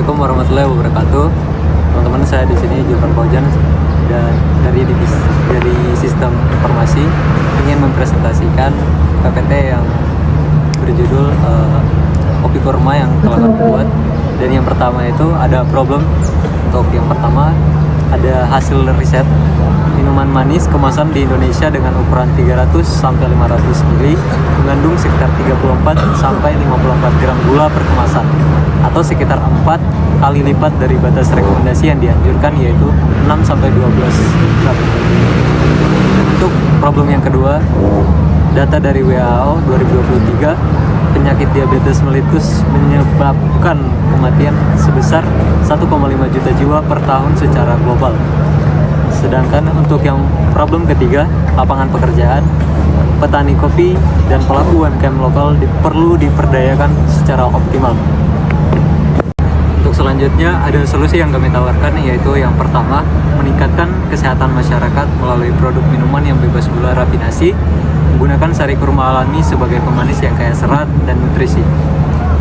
Assalamualaikum warahmatullahi wabarakatuh. Teman-teman, saya di sini Julfan Faujan dan dari Sistem Informasi ingin mempresentasikan PPT yang berjudul kopi kurma yang telah kami buat. Dan yang pertama itu ada problem. Untuk yang pertama ada hasil riset minuman manis kemasan di Indonesia dengan ukuran 300 sampai 500 ml mengandung sekitar 34 sampai 54 gram gula per kemasan atau sekitar 4 kali lipat dari batas rekomendasi yang dianjurkan, yaitu 6 sampai 12 gram. Untuk problem yang kedua, data dari WHO 2023, penyakit diabetes mellitus menyebabkan kematian sebesar 1,5 juta jiwa per tahun secara global. Sedangkan untuk yang problem ketiga, lapangan pekerjaan, petani kopi dan pelaku UMKM lokal perlu diperdayakan secara optimal. Untuk selanjutnya ada solusi yang kami tawarkan, yaitu yang pertama, meningkatkan kesehatan masyarakat melalui produk minuman yang bebas gula rafinasi, menggunakan sari kurma alami sebagai pemanis yang kaya serat dan nutrisi.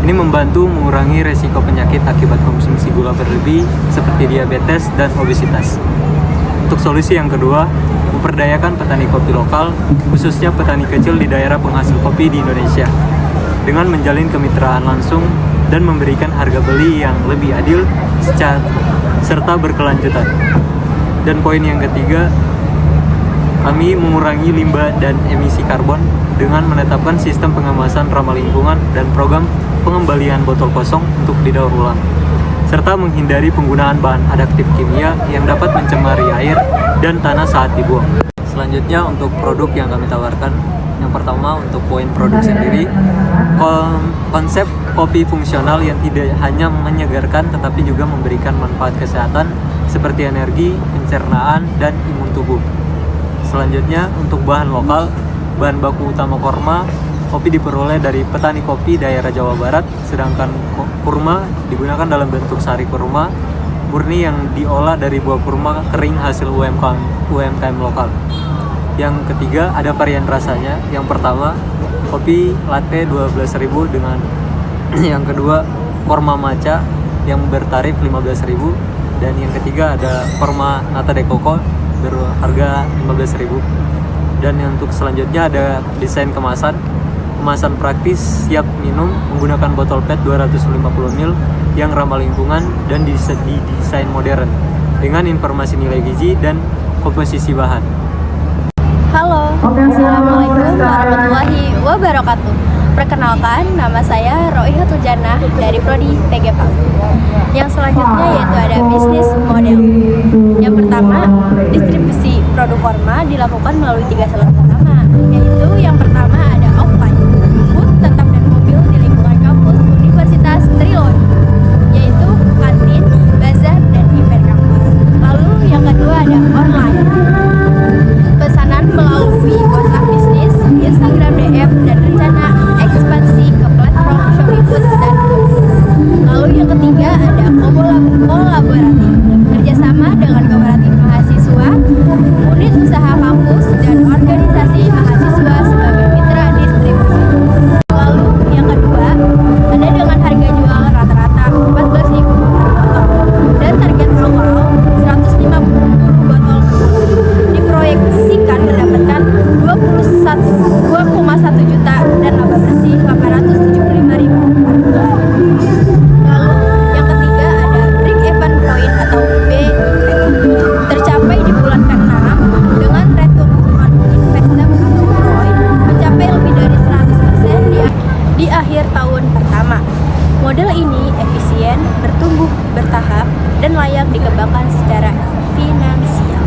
Ini membantu mengurangi resiko penyakit akibat konsumsi gula berlebih seperti diabetes dan obesitas. Untuk solusi yang kedua, memperdayakan petani kopi lokal, khususnya petani kecil di daerah penghasil kopi di Indonesia, dengan menjalin kemitraan langsung dan memberikan harga beli yang lebih adil serta berkelanjutan. Dan poin yang ketiga, kami mengurangi limbah dan emisi karbon dengan menetapkan sistem pengemasan ramah lingkungan dan program pengembalian botol kosong untuk didaur ulang, serta menghindari penggunaan bahan adaptif kimia yang dapat mencemari air dan tanah saat dibuang. Selanjutnya untuk produk yang kami tawarkan, yang pertama untuk poin produk sendiri, konsep kopi fungsional yang tidak hanya menyegarkan tetapi juga memberikan manfaat kesehatan seperti energi, pencernaan, dan imun tubuh. Selanjutnya untuk bahan lokal, bahan baku utama kurma, kopi diperoleh dari petani kopi daerah Jawa Barat, sedangkan kurma digunakan dalam bentuk sari kurma murni yang diolah dari buah kurma kering hasil UMKM lokal. Yang ketiga ada varian rasanya. Yang pertama kopi latte 12.000 dengan yang kedua kurma matcha yang bertarif 15.000, dan yang ketiga ada kurma nata de coco berharga 15.000. Dan untuk selanjutnya ada desain kemasan praktis siap minum menggunakan botol PET 250 ml yang ramah lingkungan dan didesain modern dengan informasi nilai gizi dan komposisi bahan. Halo, Assalamualaikum warahmatullahi wabarakatuh. Perkenalkan, nama saya Roihatul Jannah dari Prodi PGPAL. Yang selanjutnya yaitu ada bisnis model. Yang pertama, distribusi produk kurma dilakukan melalui 3 saluran utama, yaitu yang pertama ada offline, booth tetap dan mobil di lingkungan kampus Universitas Triloni, yaitu kantin, bazar, dan event kampus. Lalu yang kedua ada online, pesanan melalui WhatsApp bisnis, Instagram DM, dan rencana ekspansi ke platform Shopee Food dan Goods. Lalu yang ketiga ada kolaboratif, kerjasama dengan kooperatif mahasiswa, unit usaha kampus, dan organisasi mahasiswa sebagai mitra distribusi. Lalu yang kedua ada dengan harga jual rata-rata 14.000 per botol dan target awal 150 botol diproyeksikan mendapatkan 2,1 juta dan laba bersih 875.000 per bulan. Lalu yang ketiga ada break even point atau BIP tercapai di bulan ke-6 dengan return on investment atau ROI mencapai lebih dari 100% di akhir tahun pertama. Model ini efisien, bertumbuh bertahap, dan layak dikembangkan secara finansial.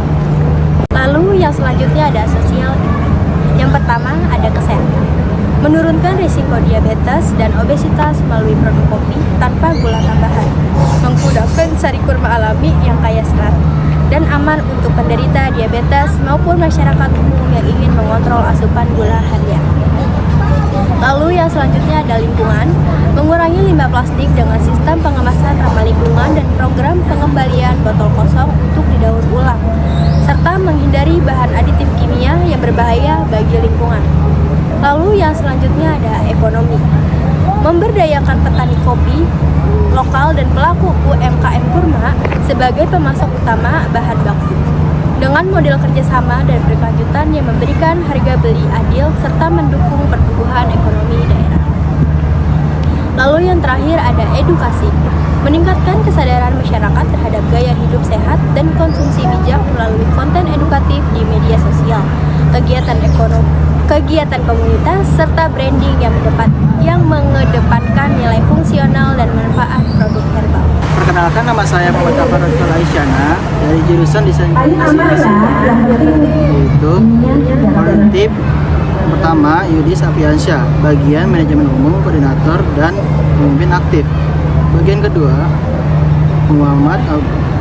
Lalu yang selanjutnya ada sosial impact. Yang pertama ada kesehatan, menurunkan risiko diabetes dan obesitas melalui produk kopi tanpa gula tambahan, menggunakan sari kurma alami yang kaya serat dan aman untuk penderita diabetes maupun masyarakat umum yang ingin mengontrol asupan gula harian. Lalu yang selanjutnya ada lingkungan, mengurangi limbah plastik dengan sistem pengemasan ramah lingkungan dan program pengembalian botol kosong untuk didaur ulang, serta menghindari bahan aditif kimia yang berbahaya bagi lingkungan. Lalu yang selanjutnya ada ekonomi, memberdayakan petani kopi lokal dan pelaku UMKM kurma sebagai pemasok utama bahan baku. Dengan model kerjasama dan berkelanjutan yang memberikan harga beli adil serta mendukung pertumbuhan ekonomi daerah. Lalu yang terakhir ada edukasi, meningkatkan kesadaran masyarakat terhadap gaya hidup sehat dan konsumsi bijak melalui konten edukatif di media sosial, kegiatan komunitas, serta branding yang mengedepankan nilai fungsional dan manfaat produk herbal. Perkenalkan, nama saya Muhammad Afarul Aisyana dari jurusan Desain Komunikasi yaitu produktif. Pertama, Yudis Afiansyah, bagian manajemen umum, koordinator, dan pemimpin aktif. Bagian kedua, Muhammad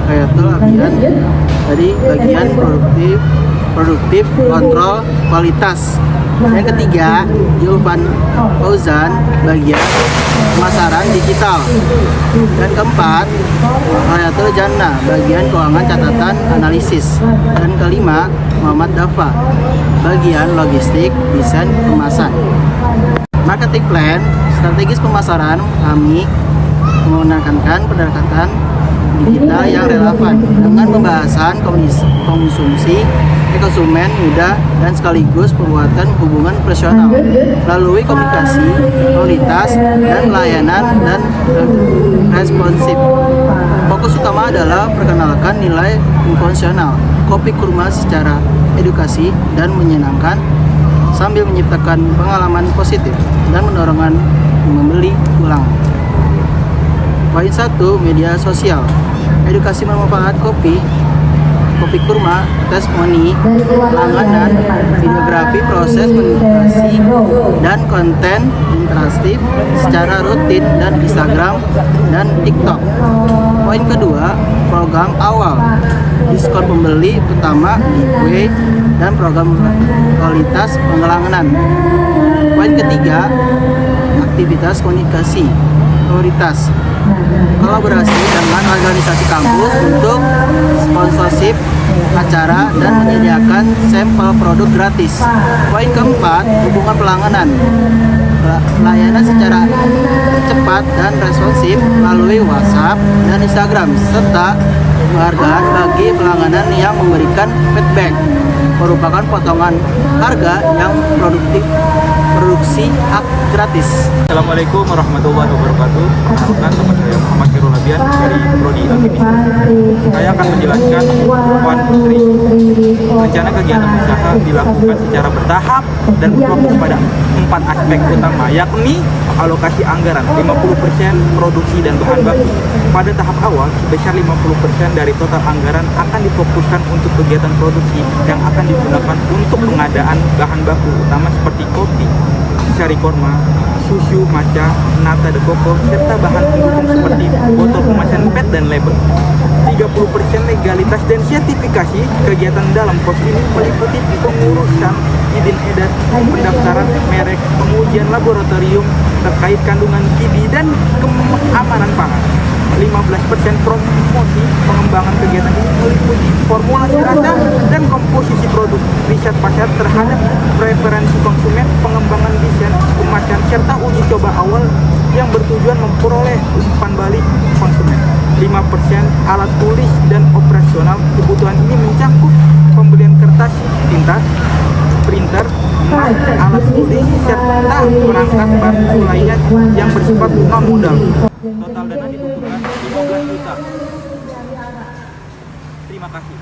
Hayatul Abian dari bagian produktif kontrol kualitas. Yang ketiga, Julvan Fauzan, bagian pemasaran digital. Dan keempat, Hayatul Jannah, bagian keuangan catatan analisis. Dan kelima, Muhammad Dafa, bagian logistik desain kemasan. Marketing plan, strategis pemasaran, kami menggunakan pendekatan digital yang relevan dengan pembahasan konsumsi konsumen muda dan sekaligus penguatan hubungan profesional melalui komunikasi, kualitas, dan layanan dan responsif. Fokus utama adalah perkenalkan nilai fungsional kopi kurma secara edukasi dan menyenangkan sambil menciptakan pengalaman positif dan mendorongkan membeli ulang. Poin 1, media sosial. Edukasi bermanfaat kopi kurma, testimoni, langganan, videografi, proses penetrasi, dan konten interaktif secara rutin dan Instagram dan TikTok. Poin kedua, program awal, diskon pembeli pertama, giveaway, dan program kualitas pengelangganan. Poin ketiga, aktivitas komunikasi prioritas, kolaborasi dengan organisasi kampus untuk sponsorship acara dan menyediakan sampel produk gratis. Poin keempat, hubungan pelangganan, layanan secara cepat dan responsif melalui WhatsApp dan Instagram, serta penghargaan bagi pelanggan yang memberikan feedback merupakan potongan harga yang produksi hak gratis. Assalamualaikum warahmatullahi wabarakatuh. Perkenalkan, nama saya Muhammad Khairul Abian dari Prodi Agribisnis. Saya akan menjelaskan poin 3. Rencana kegiatan usaha dilakukan secara bertahap dan berfokus pada 4 aspek utama, yakni alokasi anggaran 50% produksi dan bahan baku. Pada tahap awal, sebesar 50% dari total anggaran akan difokuskan untuk kegiatan produksi yang akan digunakan untuk pengadaan bahan baku utama seperti kopi, sari kurma, susu, matcha, nata de coco, serta bahan pendukung seperti botol kemasan PET dan label. 30% legalitas dan sertifikasi. Kegiatan dalam pos ini meliputi pengurusan izin edar, pendaftaran merek, pengujian laboratorium terkait kandungan gizi dan keamanan pangan. 15% promosi. Pengembangan kegiatan ini meliputi formulasi rasa dan komposisi produk, riset pasar terhadap preferensi konsumen, pengembangan desain kemasan, serta uji coba awal yang bertujuan memperoleh umpan balik konsumen. 5% alat tulis dan operasional. Kebutuhan ini mencakup pembelian kertas, tinta, printer, emas, alat tulis, serta perangkat bantu lainnya yang bersifat non modal. Total dana dibutuhkan 15 juta. Terima kasih.